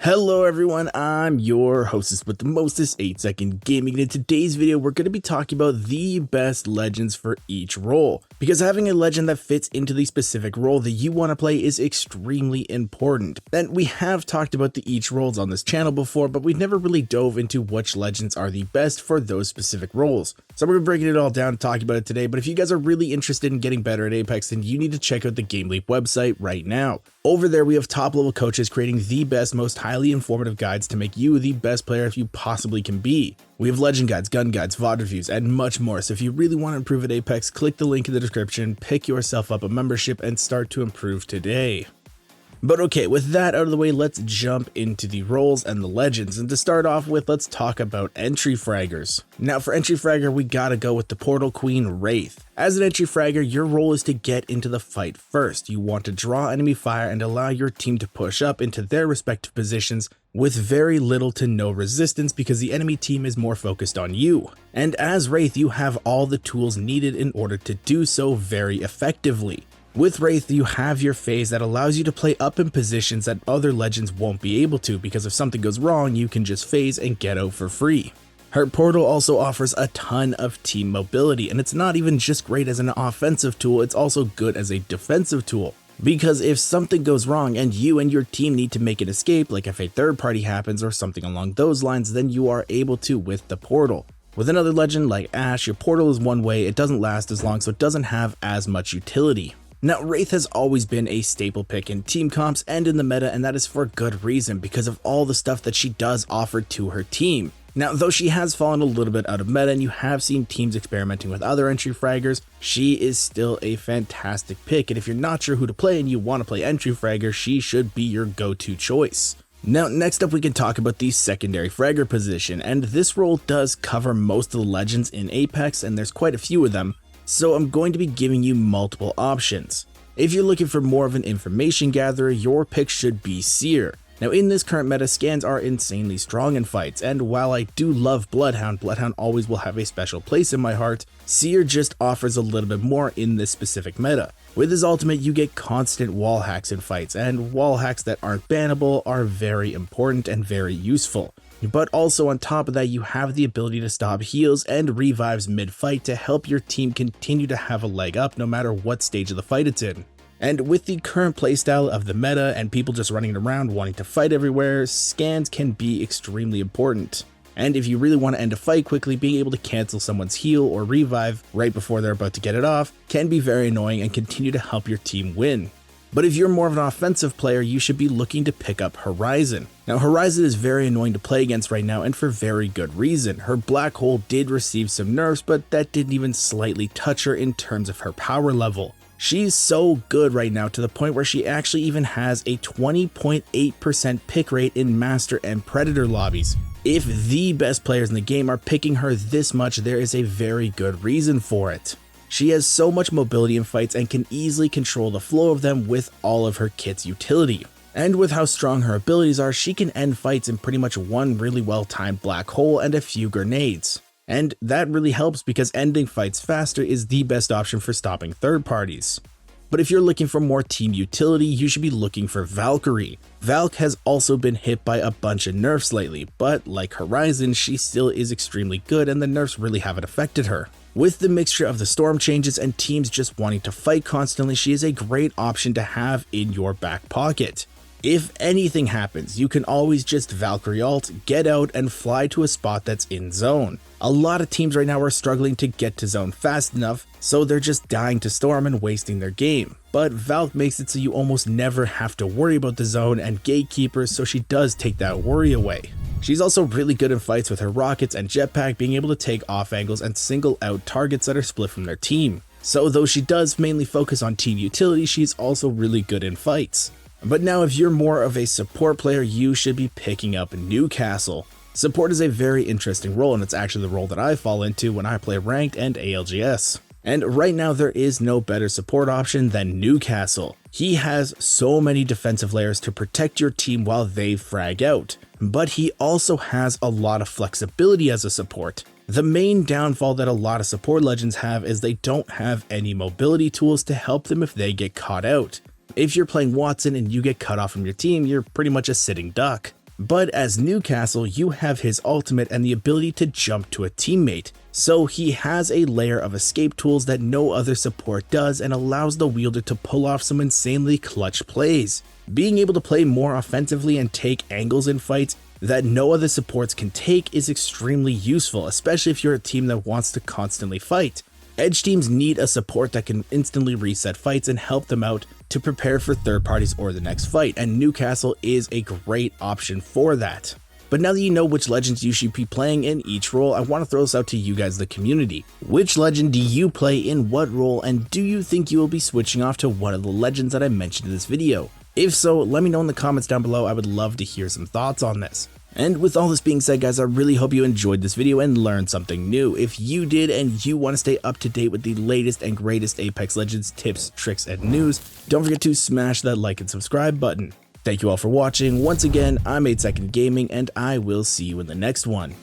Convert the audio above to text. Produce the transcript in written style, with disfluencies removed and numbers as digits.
Hello everyone, I'm your hostess with the mostest 8-second gaming, and in today's video we're going to be talking about the best legends for each role, because having a legend that fits into the specific role that you want to play is extremely important. And we have talked about the each roles on this channel before, but we've never really dove into which legends are the best for those specific roles. So we're breaking it all down and talking about it today, but if you guys are really interested in getting better at Apex, then you need to check out the GameLeap website right now. Over there we have top level coaches creating the best, most highly informative guides to make you the best player you possibly can be. We have legend guides, gun guides, VOD reviews, and much more. So if you really want to improve at Apex, click the link in the description, pick yourself up a membership, and start to improve today. But okay, with that out of the way, let's jump into the roles and the legends. And to start off with, let's talk about entry fraggers. Now for entry fragger, we gotta go with the Portal Queen Wraith. As an entry fragger, your role is to get into the fight first. You want to draw enemy fire and allow your team to push up into their respective positions with very little to no resistance because the enemy team is more focused on you. And as Wraith, you have all the tools needed in order to do so very effectively. With Wraith, you have your phase that allows you to play up in positions that other legends won't be able to, because if something goes wrong, you can just phase and get out for free. Her portal also offers a ton of team mobility, and it's not even just great as an offensive tool, it's also good as a defensive tool. Because if something goes wrong and you and your team need to make an escape, like if a third party happens or something along those lines, then you are able to with the portal. With another legend like Ashe, your portal is one way, it doesn't last as long, so it doesn't have as much utility. Now, Wraith has always been a staple pick in team comps and in the meta, and that is for good reason because of all the stuff that she does offer to her team. Now, though she has fallen a little bit out of meta and you have seen teams experimenting with other entry fraggers, she is still a fantastic pick, and if you're not sure who to play and you want to play entry fragger, she should be your go-to choice. Now, next up we can talk about the secondary fragger position, and this role does cover most of the legends in Apex, and there's quite a few of them. So I'm going to be giving you multiple options. If you're looking for more of an information gatherer, your pick should be Seer. Now in this current meta, scans are insanely strong in fights, and while I do love Bloodhound always will have a special place in my heart, Seer just offers a little bit more in this specific meta. With his ultimate, you get constant wall hacks in fights, and wall hacks that aren't bannable are very important and very useful. But also on top of that, you have the ability to stop heals and revives mid-fight to help your team continue to have a leg up no matter what stage of the fight it's in. And with the current playstyle of the meta and people just running around wanting to fight everywhere, scans can be extremely important. And if you really want to end a fight quickly, being able to cancel someone's heal or revive right before they're about to get it off can be very annoying and continue to help your team win. But if you're more of an offensive player, you should be looking to pick up Horizon. Now Horizon is very annoying to play against right now, and for very good reason. Her black hole did receive some nerfs, but that didn't even slightly touch her in terms of her power level. She's so good right now to the point where she actually even has a 20.8% pick rate in Master and Predator lobbies. If the best players in the game are picking her this much, there is a very good reason for it. She has so much mobility in fights and can easily control the flow of them with all of her kit's utility. And with how strong her abilities are, she can end fights in pretty much one really well timed black hole and a few grenades. And that really helps because ending fights faster is the best option for stopping third parties. But if you're looking for more team utility, you should be looking for Valkyrie. Valk has also been hit by a bunch of nerfs lately, but like Horizon, she still is extremely good and the nerfs really haven't affected her. With the mixture of the storm changes and teams just wanting to fight constantly, she is a great option to have in your back pocket. If anything happens, you can always just Valkyrie ult, get out, and fly to a spot that's in zone. A lot of teams right now are struggling to get to zone fast enough, so they're just dying to storm and wasting their game. But Valk makes it so you almost never have to worry about the zone and gatekeepers, so she does take that worry away. She's also really good in fights with her rockets and jetpack, being able to take off angles and single out targets that are split from their team. So though she does mainly focus on team utility, she's also really good in fights. But now if you're more of a support player, you should be picking up Newcastle. Support is a very interesting role, and it's actually the role that I fall into when I play ranked and ALGS. And right now there is no better support option than Newcastle. He has so many defensive layers to protect your team while they frag out, but he also has a lot of flexibility as a support. The main downfall that a lot of support legends have is they don't have any mobility tools to help them if they get caught out. If you're playing Watson and you get cut off from your team, you're pretty much a sitting duck. But as Newcastle, you have his ultimate and the ability to jump to a teammate, so he has a layer of escape tools that no other support does and allows the wielder to pull off some insanely clutch plays. Being able to play more offensively and take angles in fights that no other supports can take is extremely useful, especially if you're a team that wants to constantly fight. Edge teams need a support that can instantly reset fights and help them out to prepare for third parties or the next fight, and Newcastle is a great option for that. But now that you know which legends you should be playing in each role, I want to throw this out to you guys, the community. Which legend do you play in what role, and do you think you will be switching off to one of the legends that I mentioned in this video? If so, let me know in the comments down below. I would love to hear some thoughts on this. And with all this being said, guys, I really hope you enjoyed this video and learned something new. If you did and you want to stay up to date with the latest and greatest Apex Legends tips, tricks, and news, don't forget to smash that like and subscribe button. Thank you all for watching. Once again, I'm 8 Second Gaming, and I will see you in the next one.